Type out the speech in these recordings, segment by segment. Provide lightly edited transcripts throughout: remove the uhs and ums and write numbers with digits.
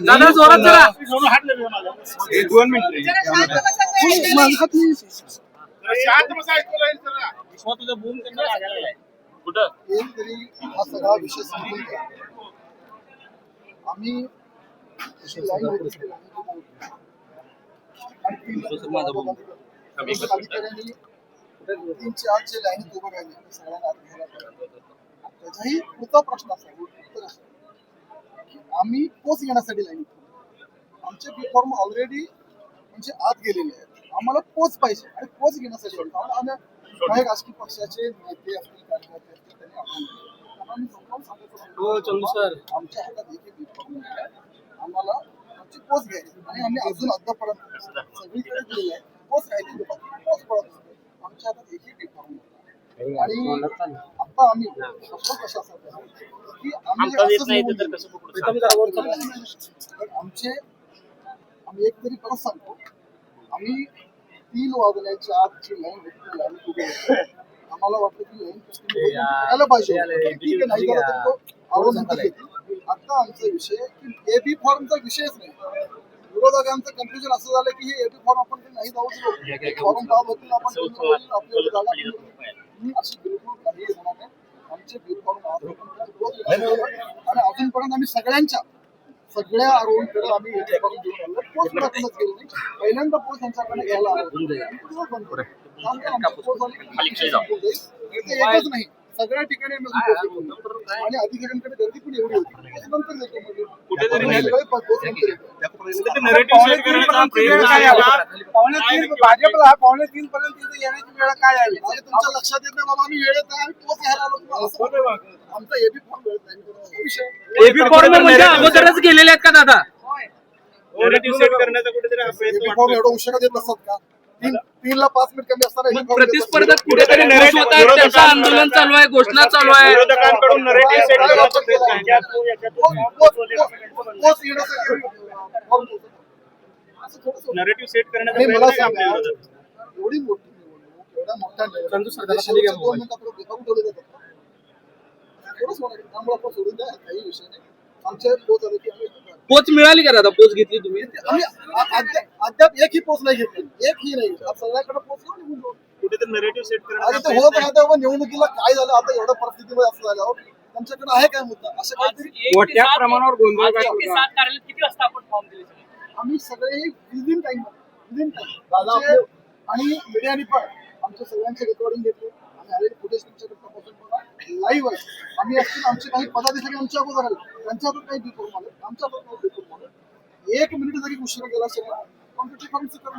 दादा जोरात जरा. एक 2 मिनिट कुठं हा सगळा विषय समजून घ्या. आम्ही अधिकाऱ्यांनी 3-4 जे लाईनीत उभं राहिले सगळ्यांना आत घ्यायला पाहिजे. त्याचाही पुढचा प्रश्न असा उत्तर असं की आम्ही पोच घेण्यासाठी लाईनीत आमचे बी फॉर्म ऑलरेडी म्हणजे आत गेलेले आहेत. आम्हाला पोच पाहिजे आणि पोच घेण्यासाठी आम्ही काही राजकीय पक्षाचे नेते असतील कार्यकर्ते असतील त्यांनी आम्ही समजावून सांगितलं आमच्या हातात एक बी फॉर्म नाही. आम्हाला आमची पोच घ्यायची आणि आम्ही अजून अद्यापर्यंत सगळीकडे दिलेलं आहे. पोच राहिली पोच पडत आमच्या हातात एकही बी फॉर्म नाही. आणि आता आम्ही प्रशासन की आम्ही एक तरी परत सांगतो आम्ही 3 वाजण्याच्या आतची लाईन आम्हाला वाटतं की लाईन करायला पाहिजे. ठीक आहे नाही झालं तर तो आरोनंतर घेतील. आता आमचा विषय की एबी फॉर्मचा विषयच नाही. विरोधकांचं कन्फ्युजन असं झालं की हे एबी फॉर्म आपण नाही जाऊ शकतो फॉर्म पास होतील आपण आपल्याला जागा अशी बिलकुल काही होणार नाही. आमचे बी फॉर्म आणि अजूनपर्यंत आम्ही सगळ्या आरोग्याकडे आम्ही पोस्ट दाखवूनच गेलो नाही. पहिल्यांदा पोस्ट यांच्याकडे घ्यायला एकच नाही सगळ्या ठिकाणी आणि अधिकाऱ्यांकडे गर्दी पण एवढी होती नंतर भाजपला 2:45 पर्यंत येण्याची वेळ काय आली तुमच्या लक्षात येत नाही बाबा आम्ही वेळेत आहे पोच घ्यायला आलो. आमचा एबी फॉर्म वेळेत आहे विषय एबी फॉर्म म्हणजे अगोदरच गेलेले आहेत का दादा? फॉर्म एवढा उशिरा देत नसतात का? 3 ला 5 मिनिट कमी असताना प्रतिस्पर्धक कुठेतरी खुश होत आहेत. त्यांचं आंदोलन चालू आहे, घोषणा चालू आहे. विरोधकांकडून नरेटिव्ह सेट करण्याचा मला सांगा एवढी मोठी निवडणूक एवढ्या मोठ्या सोडून द्या काही विषय नाही. आमच्या पोच आले की आम्ही पोच मिळाली का दादा? पोच घेतली तुम्ही? आम्ही अद्याप एकही पोच नाही घेतली. एकही नाही. सगळ्याकडे पोच निघून जाऊ कुठेतरी नरेटिव्ह सेट आता ते होत राहतं बाबा निवडणुकीला काय झालं आता एवढ्या परिस्थितीमध्ये असं झालं त्यांच्याकडे आहे काय मुद्दा असं काहीतरी मोठ्या प्रमाणावर गोंधळ किती वाजता आपण फॉर्म दिले? आम्ही सगळे विदिन टाइम आणि मीडियाने पण आमच्या सगळ्यांचे रेकॉर्डिंग घेतले आणि आलेले फुटेज तुमच्याकडे तपासून बघा लाईव्ह आहे. आम्ही असतील आमचे काही पदाधिकारी आमच्या अगोदर आले त्यांच्या हातात काही बिफोर आले आमच्या हातात काही बिफोर आले 1 मिनिट जरी उशिरा गेला असेल कॉम्प्युटर फॉर्म स्वीकार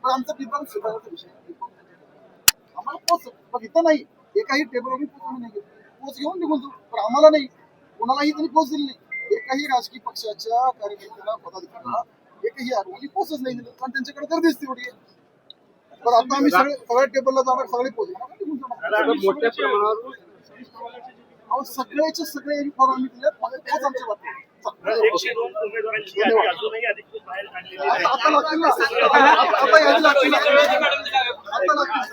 पण आमचा बिफोर स्वीकारायचा विषय आम्हाला पोच पण इथं नाही एकाही टेबलवरून पोच नाही पोच घेऊन निघून जाऊ पण आम्हाला नाही कोणालाही त्यांनी पोच दिली नाही. एकाही राजकीय पक्षाच्या कार्यकर्त्याला पदाधिकाऱ्याला एकही आरोग्य पोचच नाही दिलं कारण त्यांच्याकडे गर्दीच तेवढी आहे. पण आता आम्ही सगळ्या टेबलला जाणार सगळे पोच मोठ्या प्रमाणावर सगळ्याचे सगळे फॉर्म आम्ही दिले पोच आमच्या बाबतीत. 102 उमेदवारांची यादी अजूनही अधिकृत बाहेर काढलेली आहे. आता लागतील ना आता यादी लागतील ना आता लागतील